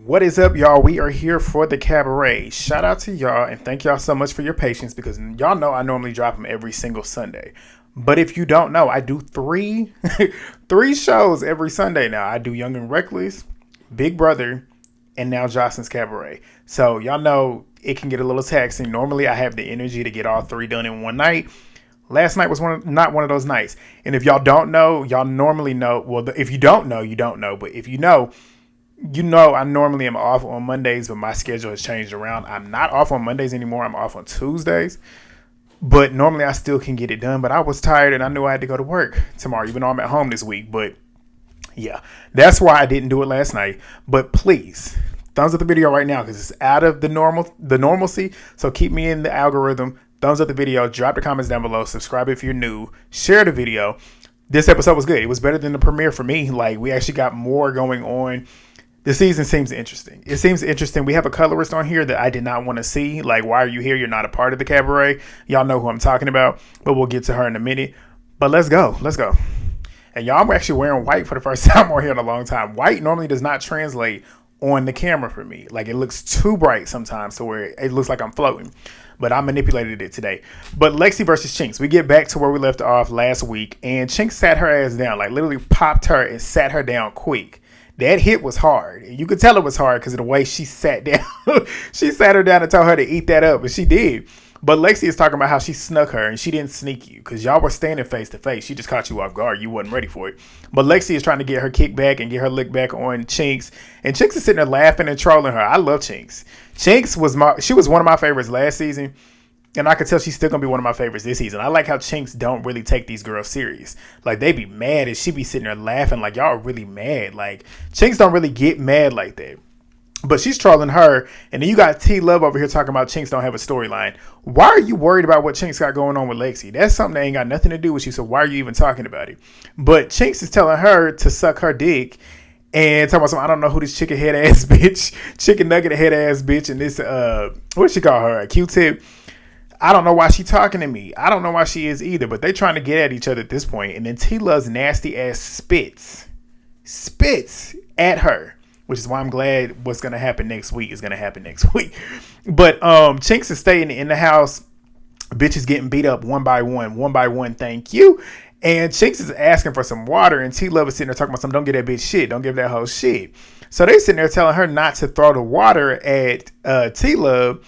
What is up, y'all? We are here for the Cabaret. Shout out to y'all and thank y'all so much for your patience because y'all know I normally drop them every single Sunday. But if you don't know, I do three shows every Sunday now. I do Young and Reckless, Big Brother, and now Joseline's Cabaret. So y'all know it can get a little taxing. Normally I have the energy to get all three done in one night. Last night was not one of those nights. And if y'all don't know, y'all normally know. Well, if you don't know, you don't know. But if you know, I normally am off on Mondays, but my schedule has changed around. I'm not off on Mondays anymore. I'm off on Tuesdays. But normally I still can get it done. But I was tired and I knew I had to go to work tomorrow, even though I'm at home this week. But yeah, that's why I didn't do it last night. But please, thumbs up the video right now because it's out of the normalcy. So keep me in the algorithm. Thumbs up the video. Drop the comments down below. Subscribe if you're new. Share the video. This episode was good. It was better than the premiere for me. Like, we actually got more going on. The season seems interesting. It seems interesting. We have a colorist on here that I did not want to see. Like, why are you here? You're not a part of the Cabaret. Y'all know who I'm talking about, but we'll get to her in a minute. But let's go. Let's go. And y'all, I'm actually wearing white for the first time on here in a long time. White normally does not translate on the camera for me. Like, it looks too bright sometimes to where it looks like I'm floating. But I manipulated it today. But Lexi versus Chinx. We get back to where we left off last week. And Chinx sat her ass down. Like, literally popped her and sat her down quick. That hit was hard. You could tell it was hard because of the way she sat down. She sat her down and told her to eat that up, and she did. But Lexi is talking about how she snuck her, and she didn't sneak you because y'all were standing face to face. She just caught you off guard. You wasn't ready for it. But Lexi is trying to get her kick back and get her lick back on Chinx. And Chinx is sitting there laughing and trolling her. I love Chinx. Chinx was one of my favorites last season. And I could tell she's still going to be one of my favorites this season. I like how Chinx don't really take these girls serious. Like, they be mad and she be sitting there laughing like, y'all are really mad. Like, Chinx don't really get mad like that. But she's trolling her. And then you got TeLove over here talking about Chinx don't have a storyline. Why are you worried about what Chinx got going on with Lexi? That's something that ain't got nothing to do with you. So why are you even talking about it? But Chinx is telling her to suck her dick. And talking about some, I don't know who this chicken nugget head ass bitch. And this, what she call her? A Q-tip. I don't know why she talking to me. I don't know why she is either, but they trying to get at each other at this point. And then TeLove's nasty ass spits at her, which is why I'm glad what's going to happen next week is going to happen next week. But Chinx is staying in the house. Bitch is getting beat up one by one. Thank you. And Chinx is asking for some water, and TeLove is sitting there talking about some, don't give that bitch shit. Don't give that hoe shit. So they sitting there telling her not to throw the water at TeLove.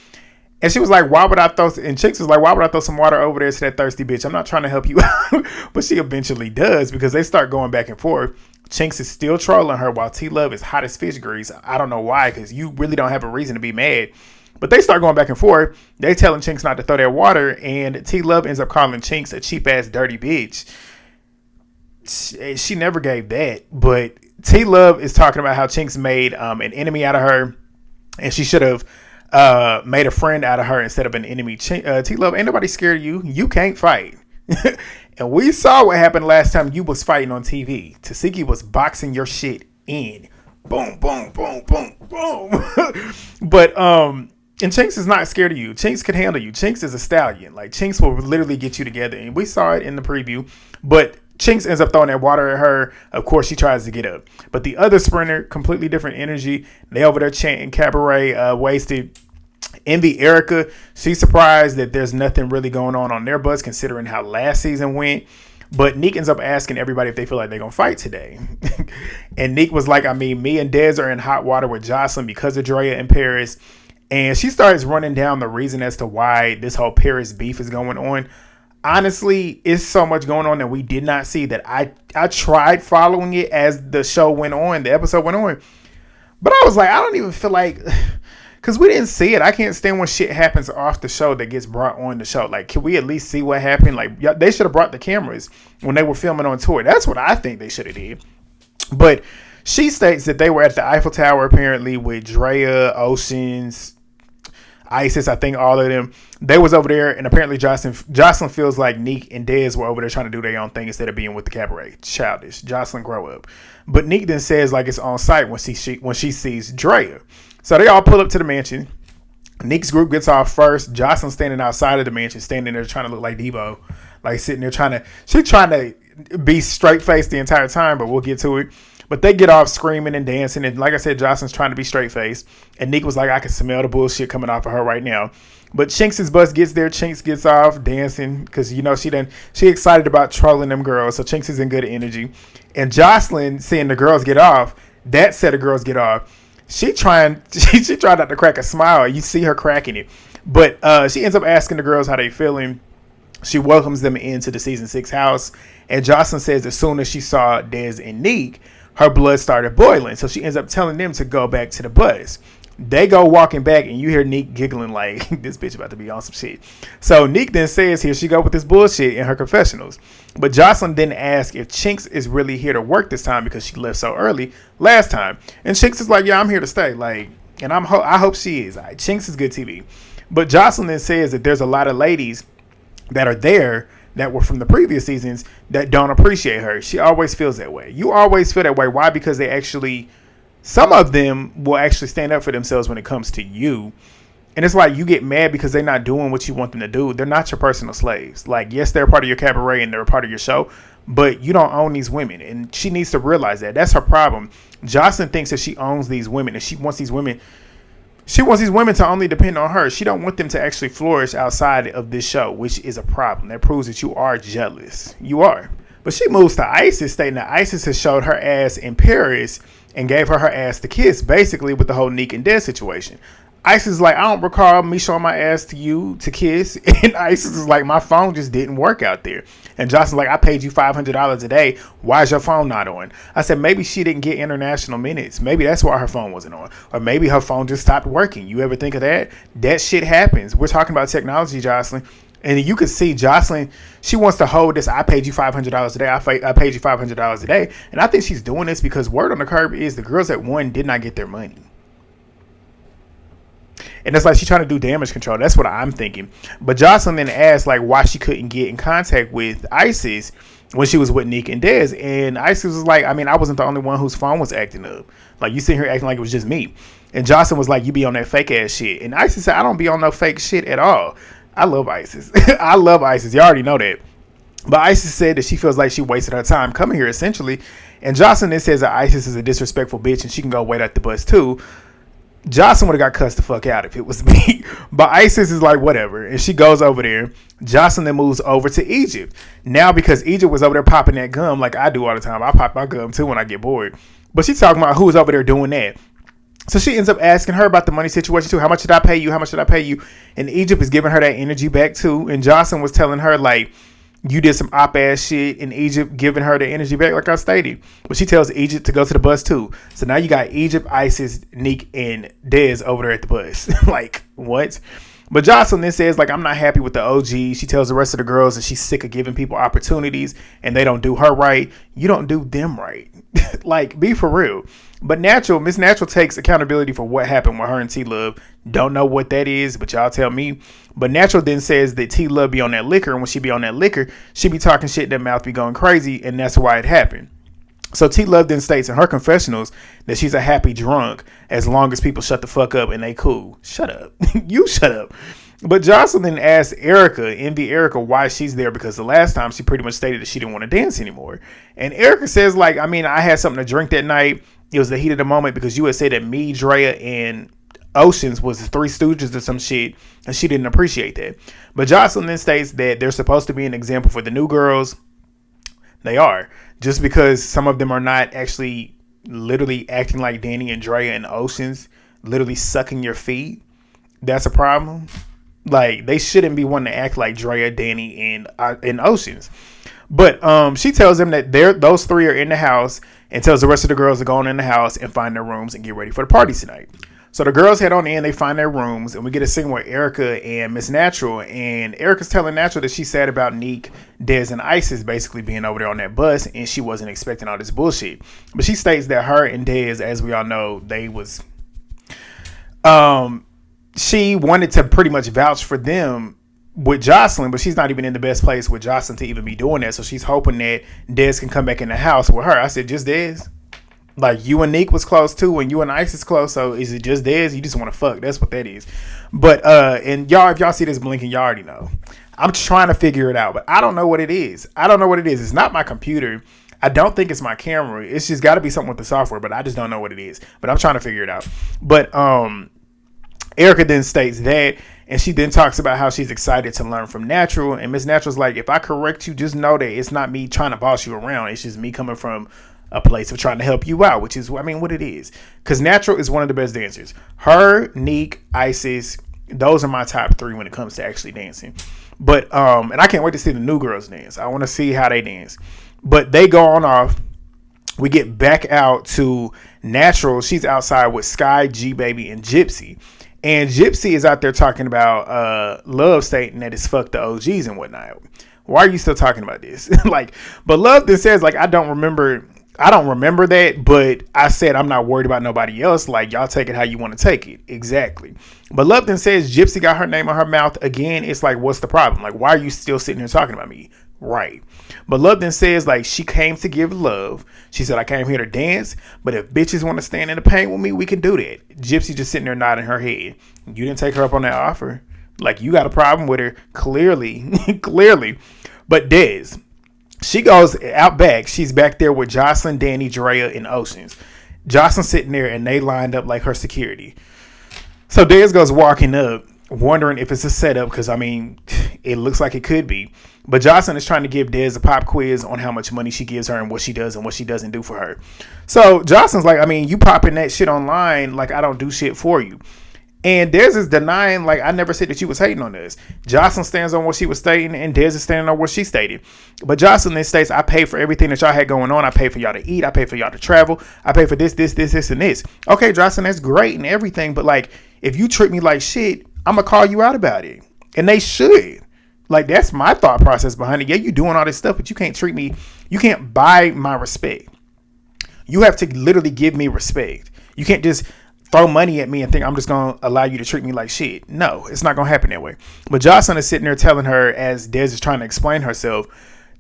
And she was like, why would I throw, and Chinx was like, why would I throw some water over there to that thirsty bitch? I'm not trying to help you out. But she eventually does because they start going back and forth. Chinx is still trolling her while TeLove is hot as fish grease. I don't know why, because you really don't have a reason to be mad. But they start going back and forth. They telling Chinx not to throw that water, and TeLove ends up calling Chinx a cheap ass dirty bitch. She never gave that, but TeLove is talking about how Chinx made an enemy out of her, and she should have made a friend out of her instead of an enemy. TeLove, ain't nobody scared of you. You can't fight. And we saw what happened last time you was fighting on TV. Tasiki was boxing your shit in. Boom, boom, boom, boom, boom. But and Chinx is not scared of you. Chinx can handle you. Chinx is a stallion. Like, Chinx will literally get you together. And we saw it in the preview. But Chinx ends up throwing that water at her. Of course, she tries to get up. But the other sprinter, completely different energy. They over there chanting Cabaret, wasted. Envy Erica. She's surprised that there's nothing really going on their butts considering how last season went. But Neek ends up asking everybody if they feel like they're going to fight today. And Neek was like, me and Dez are in hot water with Joseline because of Draya and Paris. And she starts running down the reason as to why this whole Paris beef is going on. Honestly, it's so much going on that we did not see that I tried following it as the show went on, the episode went on. But I was like, I don't even feel like, because we didn't see it. I can't stand when shit happens off the show that gets brought on the show. Like, can we at least see what happened? Like, they should have brought the cameras when they were filming on tour. That's what I think they should have did. But she states that they were at the Eiffel Tower apparently with Draya, Oceans, Isis, I think all of them. They was over there, and apparently Joseline feels like Neek and Dez were over there trying to do their own thing instead of being with the Cabaret. Childish. Joseline, grow up. But Neek then says like it's on site when she sees Draya. So they all pull up to the mansion. Neek's group gets off first. Joseline standing outside of the mansion, standing there trying to look like Debo. Like sitting there she's trying to be straight faced the entire time, but we'll get to it. But they get off screaming and dancing. And like I said, Joseline's trying to be straight faced. And Neek was like, I can smell the bullshit coming off of her right now. But Chinx's bus gets there. Chinx gets off dancing because, you know, she excited about trolling them girls. So Chinx is in good energy. And Joseline, seeing the girls get off, that set of girls get off. She tried not to crack a smile. You see her cracking it. But she ends up asking the girls how they feeling. She welcomes them into the season 6 house. And Joseline says as soon as she saw Des and Neek, her blood started boiling. So she ends up telling them to go back to the bus. They go walking back, and you hear Neek giggling like, this bitch about to be on some shit. So Neek then says, here she go with this bullshit in her confessionals. But Joseline then asks if Chinx is really here to work this time because she left so early last time. And Chinx is like, yeah, I'm here to stay. Like, and I hope she is. Chinx is good TV. But Joseline then says that there's a lot of ladies that are there that were from the previous seasons that don't appreciate her. She always feels that way. You always feel that way. Why? Because they actually, some of them will actually stand up for themselves when it comes to you. And it's like you get mad because they're not doing what you want them to do. They're not your personal slaves. Like, yes, they're part of your cabaret and they're a part of your show, but you don't own these women. And she needs to realize that. That's her problem. Joseline thinks that she owns these women and she wants these women to only depend on her. She don't want them to actually flourish outside of this show, which is a problem. That proves that you are jealous. You are. But she moves to Isis, stating that Isis has showed her ass in Paris and gave her ass to kiss, basically with the whole Neek and Des situation. Isis is like, I don't recall me showing my ass to you to kiss. And Isis is like, my phone just didn't work out there. And Joseline's like, I paid you $500 a day. Why is your phone not on? I said, maybe she didn't get international minutes. Maybe that's why her phone wasn't on. Or maybe her phone just stopped working. You ever think of that? That shit happens. We're talking about technology, Joseline. And you can see Joseline, she wants to hold this, I paid you $500 a day. I paid you $500 a day. And I think she's doing this because word on the curb is the girls that won did not get their money. And it's like she's trying to do damage control. That's what I'm thinking. But Joseline then asked like why she couldn't get in contact with Isis when she was with Neek and Des. And Isis was like, I mean, I wasn't the only one whose phone was acting up. Like, you sitting here acting like it was just me. And Joseline was like, you be on that fake ass shit. And Isis said, I don't be on no fake shit at all. I love Isis. I love Isis. You already know that. But Isis said that she feels like she wasted her time coming here essentially. And Joseline then says that Isis is a disrespectful bitch and she can go wait at the bus too. Joseline would have got cussed the fuck out if it was me. But Isis is like, whatever. And she goes over there. Joseline then moves over to Egypt. Now, because Egypt was over there popping that gum like I do all the time. I pop my gum too when I get bored. But she's talking about who was over there doing that. So she ends up asking her about the money situation too. How much did I pay you? How much did I pay you? And Egypt is giving her that energy back too. And Joseline was telling her like, you did some op-ass shit in Egypt, giving her the energy back like I stated. But she tells Egypt to go to the bus too. So now you got Egypt, Isis, Neek, and Des over there at the bus. Like, what? But Joseline then says, like, I'm not happy with the OG. She tells the rest of the girls that she's sick of giving people opportunities and they don't do her right. You don't do them right. Like, be for real. But Miss Natural takes accountability for what happened with her and TeLove. Don't know what that is, but y'all tell me. But Natural then says that TeLove be on that liquor, and when she be on that liquor, she be talking shit, that mouth be going crazy, and that's why it happened. So TeLove then states in her confessionals that she's a happy drunk as long as people shut the fuck up and they cool. Shut up. You shut up. But Joseline then asked Envy Erica, why she's there, because the last time she pretty much stated that she didn't want to dance anymore. And Erica says, like, I mean, I had something to drink that night. It was the heat of the moment because you had said that me, Draya, and Oceans was the Three Stooges or some shit, and she didn't appreciate that. But Joseline then states that they're supposed to be an example for the new girls. They are. Just because some of them are not actually literally acting like Dani and Draya and Oceans, literally sucking your feet, that's a problem. Like, they shouldn't be wanting to act like Draya, Dani, and Oceans. But she tells them that those three are in the house and tells the rest of the girls to go on in the house and find their rooms and get ready for the party tonight. So the girls head on in, they find their rooms, and we get a scene with Erica and Miss Natural. And Erica's telling Natural that she's sad about Neek, Des, and Isis basically being over there on that bus, and she wasn't expecting all this bullshit. But she states that her and Des, as we all know, she wanted to pretty much vouch for them with Joseline, but she's not even in the best place with Joseline to even be doing that. So she's hoping that Des can come back in the house with her. I said, just Des? Like, you and Neek was close too, and you and Isis close, so is it just Des? You just want to fuck. That's what that is. But, and y'all, if y'all see this blinking, y'all already know. I'm trying to figure it out, but I don't know what it is. It's not my computer. I don't think it's my camera. It's just got to be something with the software, but I just don't know what it is. But I'm trying to figure it out. But Erica then states that, and she then talks about how she's excited to learn from Natural. And Miss Natural's like, if I correct you, just know that it's not me trying to boss you around. It's just me coming from a place of trying to help you out, which is, I mean, what it is. Because Natural is one of the best dancers. Her, Neek, Isis, those are my top 3 when it comes to actually dancing. But, and I can't wait to see the new girls dance. I want to see how they dance. But they go on off. We get back out to Natural. She's outside with Sky, G-Baby, and Gypsy. And Gypsy is out there talking about Love stating that it's fuck the OGs and whatnot. Why are you still talking about this? Like, but Love then says, like, I don't remember that, but I said I'm not worried about nobody else. Like, y'all take it how you want to take it. Exactly. But Love then says Gypsy got her name on her mouth again. It's like, what's the problem? Like, why are you still sitting here talking about me? Right. But Love then says, like, she came to give love. She said, I came here to dance, but if bitches want to stand in the paint with me, we can do that. Gypsy just sitting there nodding her head. You didn't take her up on that offer. Like, you got a problem with her. Clearly. Clearly. But Dez, she goes out back. She's back there with Joseline, Dani, Draya, and Oceans. Joseline's sitting there, and they lined up like her security. So Dez goes walking up, wondering if it's a setup, because, I mean, it looks like it could be. But Joseline is trying to give Dez a pop quiz on how much money she gives her and what she does and what she doesn't do for her. So Joseline's like, I mean, you popping that shit online like I don't do shit for you. And Dez is denying, like, I never said that you was hating on this. Joseline stands on what she was stating, and Dez is standing on what she stated. But Joseline then states, I pay for everything that y'all had going on. I pay for y'all to eat. I pay for y'all to travel. I pay for this, and this. Okay, Joseline, that's great and everything. But, like, if you treat me like shit, I'm going to call you out about it. And they should. Like, that's my thought process behind it. Yeah, you doing all this stuff, but you can't treat me. You can't buy my respect. You have to literally give me respect. You can't just throw money at me and think I'm just going to allow you to treat me like shit. No, it's not going to happen that way. But Joseline is sitting there telling her, as Dez is trying to explain herself,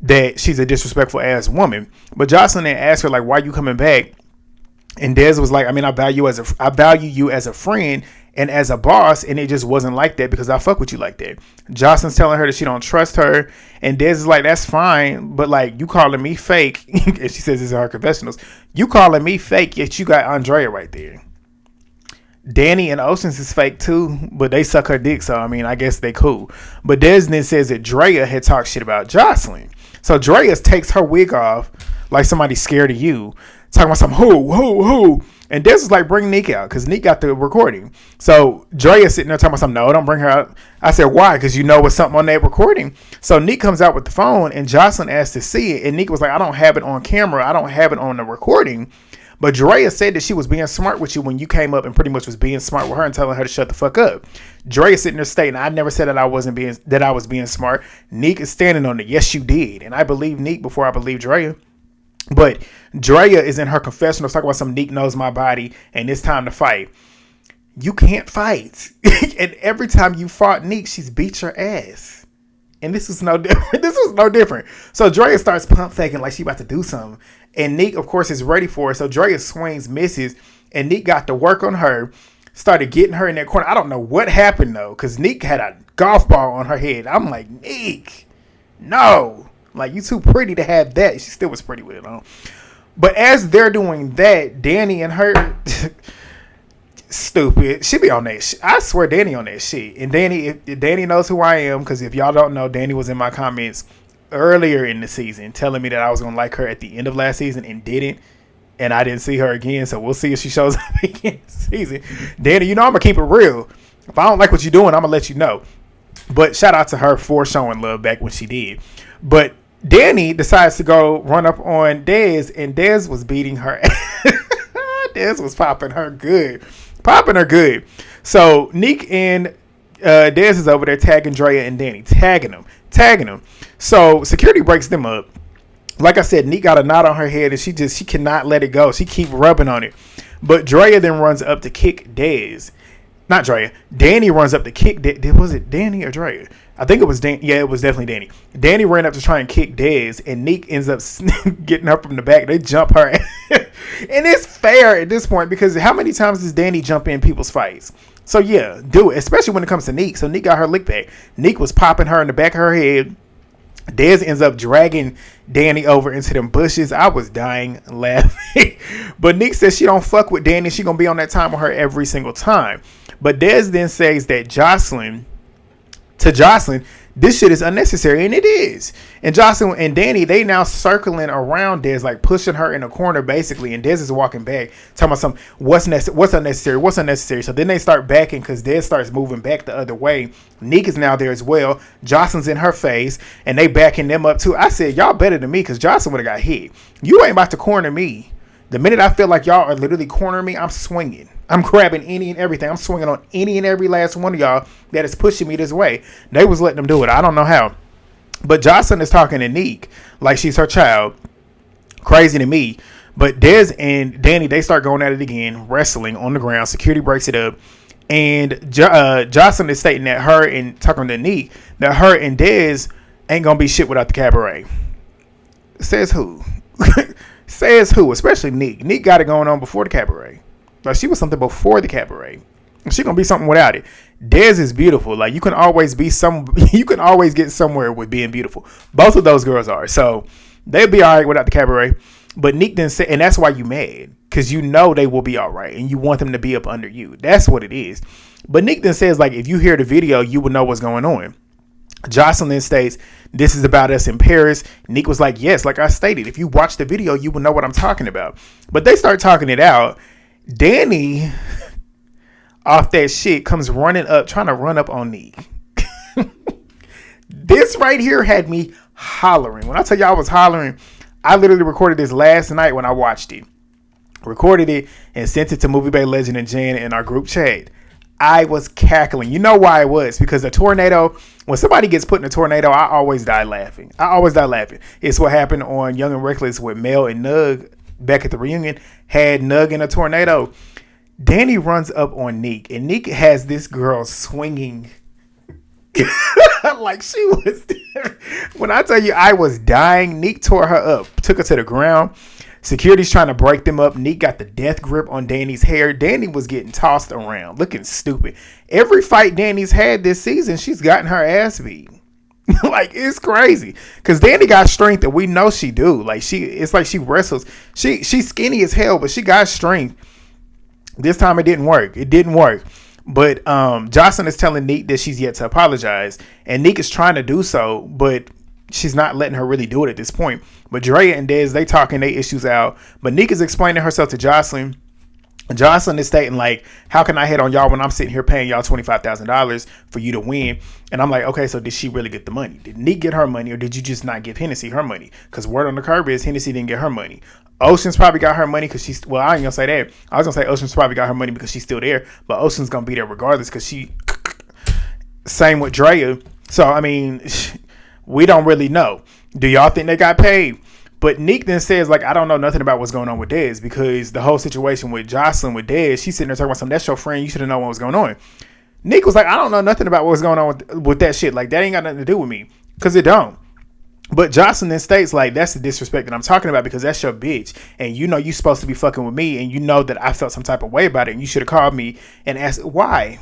that she's a disrespectful ass woman. But Joseline then asked her, like, why are you coming back? And Dez was like, I mean, I value you as a friend and as a boss, and it just wasn't like that because I fuck with you like that. Joseline's telling her that she don't trust her, and Dez is like, that's fine, but like, you calling me fake, and she says this in her confessionals, you calling me fake, yet you got Andrea right there. Dani and Oceans is fake too, but they suck her dick, so I mean, I guess they cool. But Dez then says that Draya had talked shit about Joseline. So Draya takes her wig off like somebody scared of you, talking about some who. And Dez is like, bring Neek out, because Neek got the recording. So Draya sitting there talking about something, no, don't bring her out. I said, why? Because you know what's something on that recording. So Neek comes out with the phone, and Joseline asked to see it, and Neek was like, I don't have it on camera. I don't have it on the recording. But Draya said that she was being smart with you when you came up and pretty much was being smart with her and telling her to shut the fuck up. Draya sitting there stating, I never said that I was being smart. Neek is standing on it. Yes, you did. And I believe Neek before I believe Draya. But Draya is in her confessional talking about some Neek knows my body and it's time to fight. You can't fight. And every time you fought Neek, she's beat your ass. And this is no different. This is no different. So Draya starts pump faking like she about to do something. And Neek, of course, is ready for it. So Draya swings, misses, and Neek got to work on her, started getting her in that corner. I don't know what happened, though, because Neek had a golf ball on her head. I'm like, Neek, no. Like, you too pretty to have that. She still was pretty with it on. But as they're doing that, Dani and her, stupid. She be on that shit. I swear Dani on that shit. And Dani, if Dani knows who I am, because if y'all don't know, Dani was in my comments earlier in the season telling me that I was going to like her at the end of last season and didn't. And I didn't see her again. So we'll see if she shows up again this season. Dani, you know I'm going to keep it real. If I don't like what you're doing, I'm going to let you know. But shout out to her for showing love back when she did. But Dani decides to go run up on Dez, and Dez was beating her. Dez was popping her good. So Neek and Dez is over there tagging Draya and Dani. Tagging them. So security breaks them up. Like I said, Neek got a knot on her head, and she cannot let it go. She keep rubbing on it. But Draya then runs up to kick Dez. Not Draya. Dani runs up to kick. Was it Dani or Draya? I think it was Dani. Yeah, it was definitely Dani. Dani ran up to try and kick Dez, and Neek ends up getting her from the back. They jump her. And it's fair at this point, because how many times does Dani jump in people's fights? So yeah, do it, especially when it comes to Neek. So Neek got her lick back. Neek was popping her in the back of her head. Dez ends up dragging Dani over into them bushes. I was dying laughing. But Neek says she don't fuck with Dani. She gonna be on that time with her every single time. But Dez then says that Joseline, this shit is unnecessary, and it is. And Joseline and Dani, they now circling around Dez, like pushing her in a corner basically, and Dez is walking back, talking about something, what's unnecessary. So then they start backing because Dez starts moving back the other way. Neek is now there as well. Joseline's in her face, and they backing them up too. I said, y'all better than me, because Joseline would have got hit. You ain't about to corner me. The minute I feel like y'all are literally cornering me, I'm swinging. I'm grabbing any and everything. I'm swinging on any and every last one of y'all that is pushing me this way. They was letting them do it. I don't know how. But Joseline is talking to Neek like she's her child. Crazy to me. But Dez and Dani, they start going at it again, wrestling on the ground. Security breaks it up. And Joseline is stating that her and talking to Neek, that her and Dez ain't going to be shit without the cabaret. Says who? Says who? Especially Neek. Neek got it going on before the cabaret. Like, she was something before the cabaret. She gonna be something without it. Dez is beautiful. Like, you can always be you can always get somewhere with being beautiful. Both of those girls are. So they'll be all right without the cabaret. But Neek didn't say, and that's why you mad, because you know they will be all right, and you want them to be up under you. That's what it is. But Neek then says, like, if you hear the video, you will know what's going on. Joseline states, this is about us in Paris. Neek was like, yes, like I stated, if you watch the video, you will know what I'm talking about. But they start talking it out. Dani, off that shit, comes running up, trying to run up on Neek. This right here had me hollering. When I tell you I was hollering, I literally recorded this last night when I watched it. Recorded it and sent it to Movie Bay Legend and Jan in our group chat. I was cackling. You know why it was? Because a tornado, when somebody gets put in a tornado, I always die laughing. It's what happened on Young and Reckless with Mel and Nug back at the reunion. Had Nug in a tornado. Dani runs up on Neek, and Neek has this girl swinging like she was. When I tell you I was dying, Neek tore her up, took her to the ground. Security's trying to break them up. Neek got the death grip on Dani's hair. Dani was getting tossed around, looking stupid. Every fight Dani's had this season, she's gotten her ass beat. Like, it's crazy. Because Dani got strength, and we know she do. Like, it's like she wrestles. She's skinny as hell, but she got strength. This time it didn't work. But Joseline is telling Neek that she's yet to apologize. And Neek is trying to do so, but she's not letting her really do it at this point. But Draya and Dez, they talking their issues out. But Neek is explaining herself to Joseline. Joseline is stating, like, how can I hit on y'all when I'm sitting here paying y'all $25,000 for you to win? And I'm like, okay, so did she really get the money? Did Neek get her money, or did you just not give Hennessy her money? Because word on the curb is Hennessy didn't get her money. Ocean's probably got her money because she's, well, I ain't gonna say that. I was gonna say Ocean's probably got her money because she's still there, but Ocean's gonna be there regardless because she, same with Draya. So, I mean, we don't really know. Do y'all think they got paid? But Neek then says, like, I don't know nothing about what's going on with Dez, because the whole situation with Joseline, with Dez, she's sitting there talking about something. That's your friend. You should have known what was going on. Neek was like, I don't know nothing about what's going on with that shit. Like, that ain't got nothing to do with me, because it don't. But Joseline then states, like, that's the disrespect that I'm talking about, because that's your bitch. And you know you supposed to be fucking with me, and you know that I felt some type of way about it, and you should have called me and asked, why?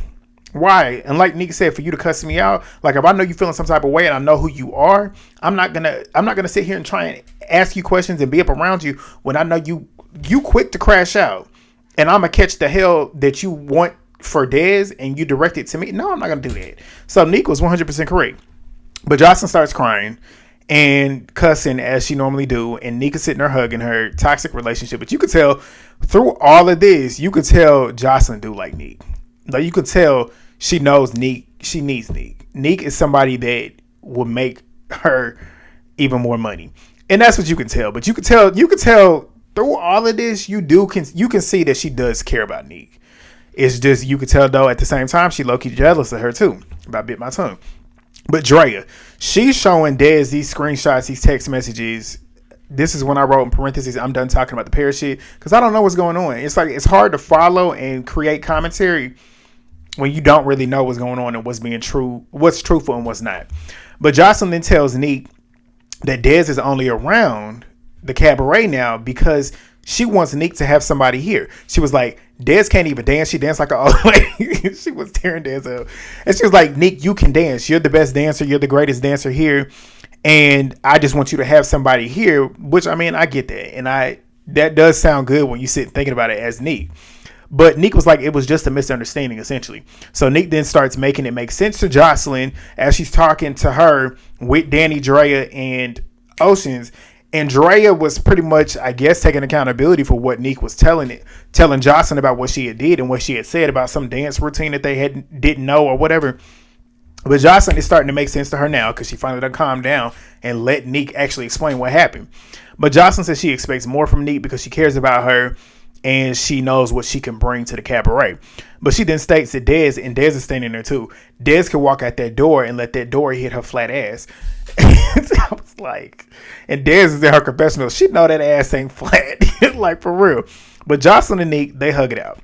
Why? And like Neek said, for you to cuss me out, like, if I know you feeling some type of way and I know who you are, I'm not gonna sit here and try and ask you questions and be up around you when I know you quick to crash out, and I'm gonna catch the hell that you want for Dez and you direct it to me. No, I'm not gonna do that. So Neek was 100% correct. But Joseline starts crying and cussing as she normally do, and Neek is sitting there hugging her toxic relationship. But you could tell through all of this, you could tell Joseline do like Neek. Like, you could tell she knows Neek. She needs Neek. Neek is somebody that will make her even more money, and that's what you can tell. But you could tell through all of this, you can see that she does care about Neek. It's just, you could tell though at the same time she low-key jealous of her too. I bit my tongue. But Draya, she's showing Dez these screenshots, these text messages. This is when I wrote in parentheses, I'm done talking about the Paris shit, because I don't know what's going on. It's like, it's hard to follow and create commentary when you don't really know what's going on and what's being true, what's truthful and what's not. But Joseline then tells Neek that Dez is only around the cabaret now because she wants Neek to have somebody here. She was like, Dez can't even dance. She danced like an old lady. She was tearing Dez up. And she was like, Neek, you can dance. You're the best dancer. You're the greatest dancer here. And I just want you to have somebody here, which, I mean, I get that. And that does sound good when you sit thinking about it as Neek. But Neek was like, it was just a misunderstanding, essentially. So Neek then starts making it make sense to Joseline as she's talking to her with Dani, Draya, and Oceans. And Draya was pretty much, I guess, taking accountability for what Neek was telling Joseline about what she had did and what she had said about some dance routine that they didn't know or whatever. But Joseline is starting to make sense to her now because she finally done calmed down and let Neek actually explain what happened. But Joseline says she expects more from Neek because she cares about her and she knows what she can bring to the cabaret. But she then states that Dez, and Dez is standing there too, Dez could walk out that door and let that door hit her flat ass. I was like, and Dez is in her confessional. She know that ass ain't flat. Like, for real. But Joseline and Neek, they hug it out.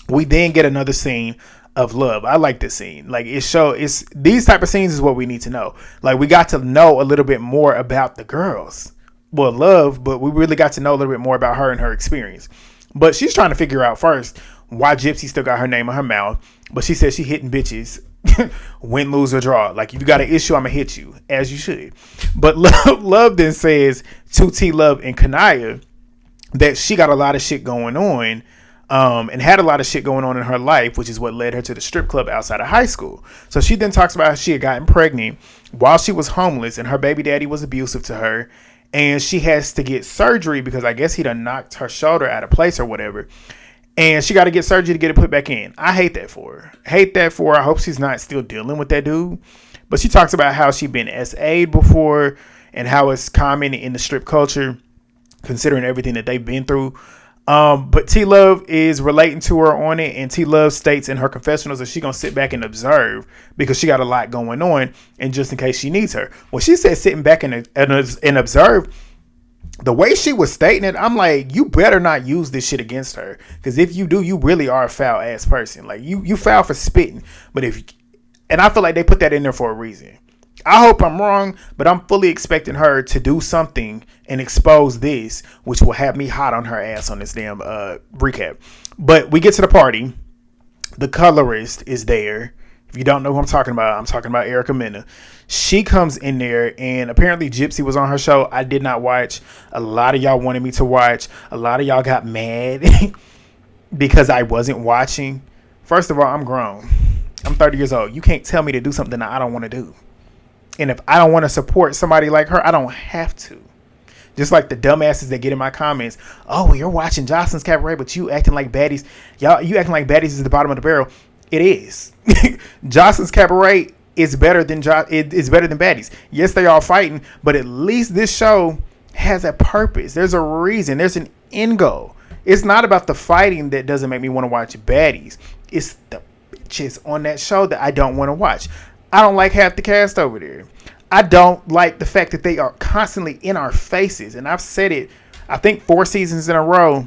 We then get another scene of love. I like this scene. Like, it's these type of scenes is what we need to know. Like, we got to know a little bit more about the girls. Well, love, but we really got to know a little bit more about her and her experience. But she's trying to figure out first why Gypsy still got her name in her mouth. But she says she hitting bitches win, lose, or draw. Like, if you got an issue, I'm going to hit you, as you should. But love then says to TeLove and Kanaya that she got a lot of shit going on. And had a lot of shit going on in her life, which is what led her to the strip club outside of high school. So she then talks about how she had gotten pregnant while she was homeless and her baby daddy was abusive to her. And she has to get surgery because I guess he done knocked her shoulder out of place or whatever. And she got to get surgery to get it put back in. I hate that for her. I hope she's not still dealing with that dude. But she talks about how she been SA'd before and how it's common in the strip culture, considering everything that they've been through. But TeLove is relating to her on it, and TeLove states in her confessionals that she's gonna sit back and observe because she got a lot going on, and just in case she needs her. When she said sitting back and observe, the way she was stating it, I'm like, you better not use this shit against her, because if you do, you really are a foul ass person. Like, you foul for spitting, and I feel like they put that in there for a reason. I hope I'm wrong, but I'm fully expecting her to do something and expose this, which will have me hot on her ass on this damn recap. But we get to the party. The colorist is there. If you don't know who I'm talking about Erica Mena. She comes in there, and apparently Gypsy was on her show. I did not watch. A lot of y'all wanted me to watch. A lot of y'all got mad because I wasn't watching. First of all, I'm grown. I'm 30 years old. You can't tell me to do something that I don't want to do. And if I don't want to support somebody like her, I don't have to. Just like the dumbasses that get in my comments, oh, you're watching Joseline's Cabaret, but you acting like baddies. You acting like baddies is the bottom of the barrel. It is. Joseline's Cabaret is better than baddies. Yes, they all fighting, but at least this show has a purpose. There's a reason. There's an end goal. It's not about the fighting that doesn't make me want to watch baddies. It's the bitches on that show that I don't want to watch. I don't like half the cast over there. I don't like the fact that they are constantly in our faces. And I've said it, I think 4 seasons in a row.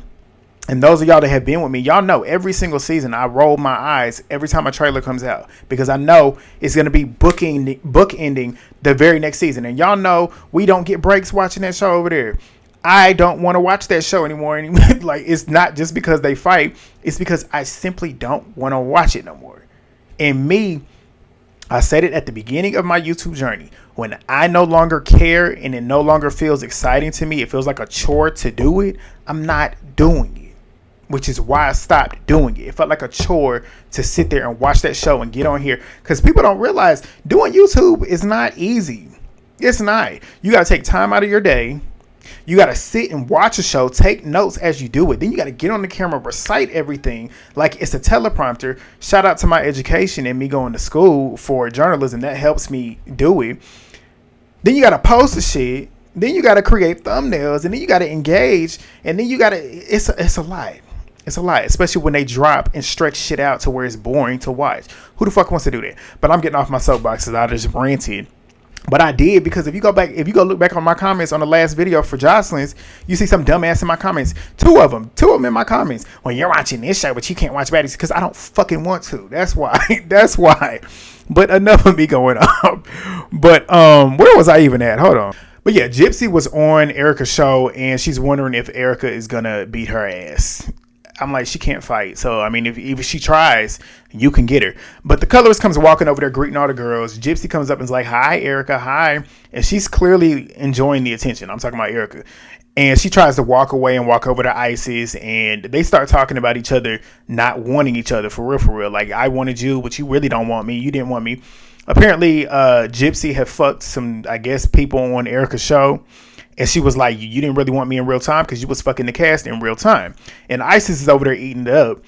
And those of y'all that have been with me, y'all know every single season I roll my eyes every time a trailer comes out. Because I know it's going to be bookending the very next season. And y'all know we don't get breaks watching that show over there. I don't want to watch that show anymore. Like, it's not just because they fight. It's because I simply don't want to watch it no more. And me, I said it at the beginning of my YouTube journey. When I no longer care and it no longer feels exciting to me, it feels like a chore to do it, I'm not doing it. Which is why I stopped doing it. It felt like a chore to sit there and watch that show and get on here. Because people don't realize doing YouTube is not easy. It's not. You got to take time out of your day. You got to sit and watch a show, take notes as you do it. Then you got to get on the camera, recite everything like it's a teleprompter. Shout out to my education and me going to school for journalism. That helps me do it. Then you got to post the shit. Then you got to create thumbnails. And then you got to engage. And then you got to, it's a lot. It's a lot, especially when they drop and stretch shit out to where it's boring to watch. Who the fuck wants to do that? But I'm getting off my soapbox because I just ranted. But I did, because if you go look back on my comments on the last video for Joseline's, you see some dumbass in my comments. Two of them in my comments. Well, you're watching this show, but you can't watch baddies, because I don't fucking want to. That's why. That's why. But enough of me going up. But where was I even at? Hold on. But yeah, Gypsy was on Erica's show, and she's wondering if Erica is gonna beat her ass. I'm like, she can't fight. So, I mean, if she tries, you can get her. But the colorist comes walking over there, greeting all the girls. Gypsy comes up and is like, hi, Erica, hi. And she's clearly enjoying the attention. I'm talking about Erica. And she tries to walk away and walk over to Isis. And they start talking about each other, not wanting each other for real, for real. Like, I wanted you, but you really don't want me. You didn't want me. Apparently, Gypsy had fucked some, I guess, people on Erica's show. And she was like, you didn't really want me in real time because you was fucking the cast in real time. And Isis is over there eating it up.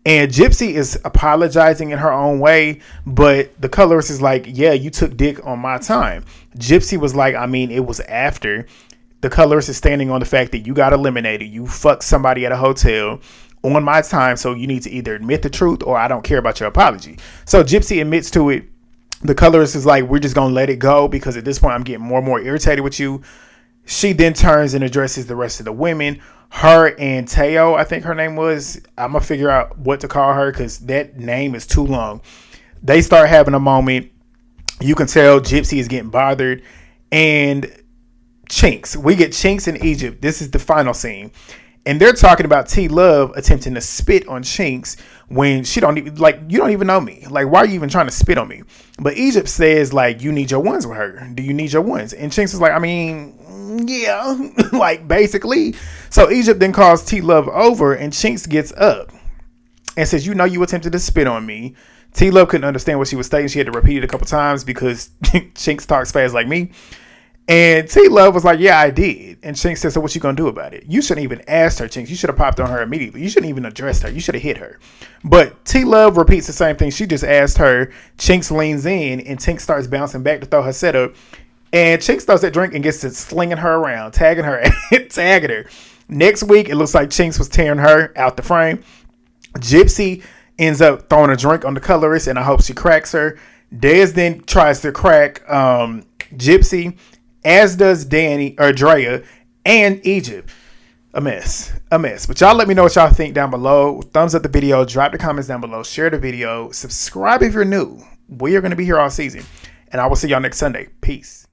And Gypsy is apologizing in her own way. But the colorist is like, yeah, you took dick on my time. Gypsy was like, I mean, it was after. The colorist is standing on the fact that you got eliminated. You fucked somebody at a hotel on my time. So you need to either admit the truth or I don't care about your apology. So Gypsy admits to it. The colorist is like, we're just going to let it go because at this point I'm getting more and more irritated with you. She then turns and addresses the rest of the women. Her and Teo, I think her name was. I'm going to figure out what to call her because that name is too long. They start having a moment. You can tell Gypsy is getting bothered. And Chinx. We get Chinx in Egypt. This is the final scene. And they're talking about TeLove attempting to spit on Chinx when she don't even, like, you don't even know me. Like, why are you even trying to spit on me? But Egypt says, like, you need your ones with her. Do you need your ones? And Chinx is like, I mean, yeah, like, basically. So Egypt then calls TeLove over and Chinx gets up and says, you know, you attempted to spit on me. TeLove couldn't understand what she was saying. She had to repeat it a couple times because Chinx talks fast like me. And TeLove was like, yeah, I did. And Chinx said, so what you gonna do about it? You shouldn't even ask her, Chinx. You should have popped on her immediately. You shouldn't even address her. You should have hit her. But TeLove repeats the same thing. She just asked her. Chinx leans in and Chinx starts bouncing back to throw her setup. And Chinx throws that drink and gets to slinging her around, tagging her. Next week, it looks like Chinx was tearing her out the frame. Gypsy ends up throwing a drink on the colorist, and I hope she cracks her. Dez then tries to crack Gypsy, as does Dani or Draya and Egypt. A mess. But y'all let me know what y'all think down below. Thumbs up the video, drop the comments down below, share the video, subscribe if you're new. We are going to be here all season. And I will see y'all next Sunday. Peace.